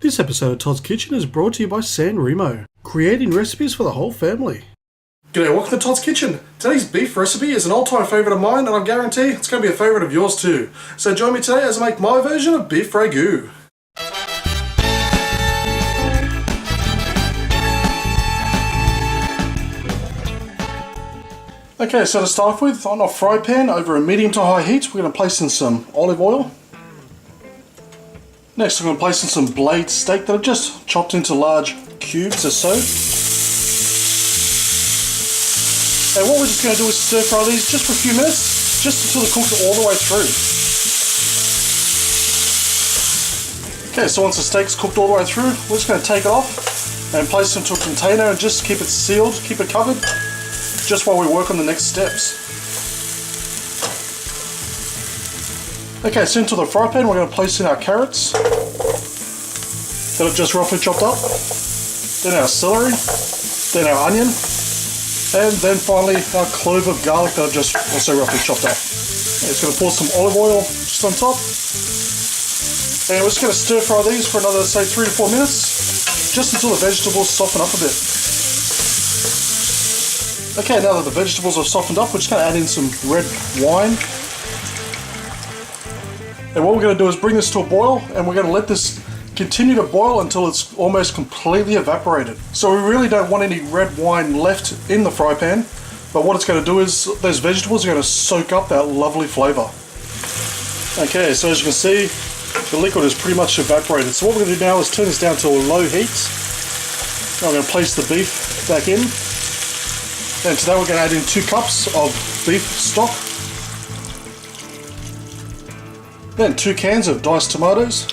This episode of Todd's Kitchen is brought to you by San Remo, creating recipes for the whole family. G'day, welcome to Todd's Kitchen. Today's beef recipe is an all-time favourite of mine, and I guarantee it's going to be a favourite of yours too. So join me today as I make my version of beef ragu. Okay, so to start off with, on a fry pan over a medium to high heat, we're going to place in some olive oil. Next, I'm going to place in some blade steak that I've just chopped into large cubes or so. And what we're just going to do is stir fry these just for a few minutes, just until they're cooked all the way through. Okay, so once the steak's cooked all the way through, we're just going to take it off and place it into a container and just keep it sealed, keep it covered, just while we work on the next steps. Okay, so into the fry pan we're going to place in our carrots that are just roughly chopped up, then our celery, then our onion, and then finally our clove of garlic that I've just also roughly chopped up. Okay, just going to pour some olive oil just on top, and we're just going to stir fry these for another, say, 3 to 4 minutes, just until the vegetables soften up a bit. Okay, now that the vegetables are softened up, we're just going to add in some red wine. And what we're going to do is bring this to a boil, and we're going to let this continue to boil until it's almost completely evaporated. So we really don't want any red wine left in the fry pan, but what it's going to do is those vegetables are going to soak up that lovely flavour. Okay, so as you can see, the liquid is pretty much evaporated. So what we're going to do now is turn this down to a low heat. Now I'm going to place the beef back in. And to that we're going to add in 2 cups of beef stock. Then 2 cans of diced tomatoes.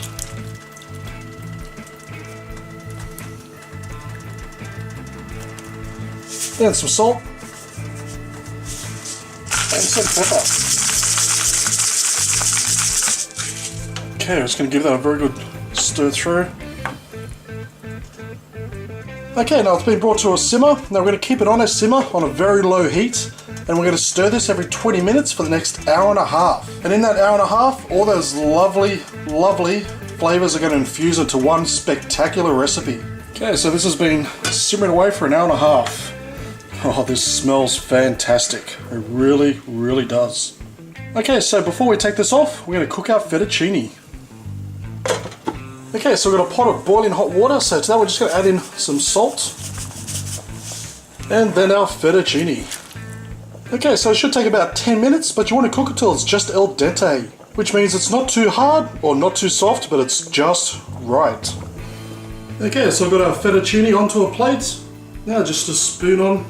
Then some salt. And some pepper. Okay, I'm just going to give that a very good stir through. Okay, now it's been brought to a simmer. Now we're going to keep it on a simmer on a very low heat, and we're going to stir this every 20 minutes for the next hour and a half. And in that hour and a half, all those lovely flavors are going to infuse into one spectacular recipe. Okay, so this has been simmering away for an hour and a half. Oh, this smells fantastic. It really, really does. Okay, so before we take this off, we're going to cook our fettuccine. Okay, so we've got a pot of boiling hot water, so to that we're just going to add in some salt, and then our fettuccine. Okay, so it should take about 10 minutes, but you want to cook it till it's just al dente, which means it's not too hard or not too soft, but it's just right. Okay, so I've got our fettuccine onto a plate. Now just to spoon on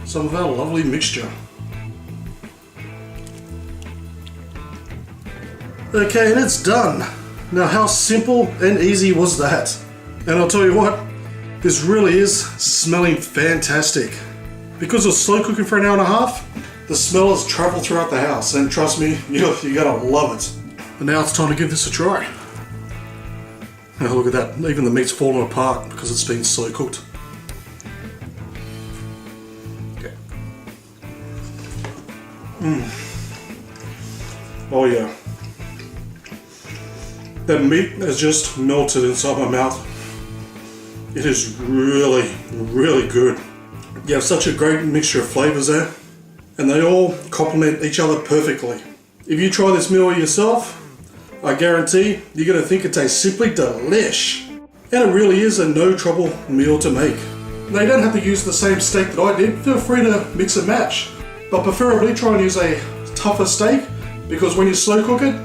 some of our lovely mixture. Okay, and it's done. Now how simple and easy was that? And I'll tell you what, this really is smelling fantastic. Because it was slow cooking for an hour and a half, the smell has travelled throughout the house, and trust me, you're gonna love it. And now it's time to give this a try. Now look at that, even the meat's fallen apart because it's been slow cooked. Okay. Oh yeah. That meat has just melted inside my mouth. It is really, really good. You have such a great mixture of flavors there, and they all complement each other perfectly. If you try this meal yourself, I guarantee you're going to think it tastes simply delish. And it really is a no trouble meal to make. Now you don't have to use the same steak that I did, feel free to mix and match. But preferably try and use a tougher steak, because when you slow cook it,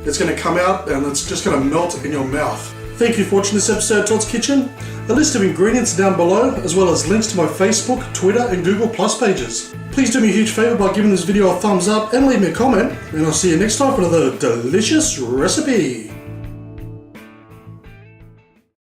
it's going to come out and it's just going to melt in your mouth. Thank you for watching this episode of Todd's Kitchen. A list of ingredients down below, as well as links to my Facebook, Twitter and Google Plus pages. Please do me a huge favour by giving this video a thumbs up and leave me a comment, and I'll see you next time for another delicious recipe.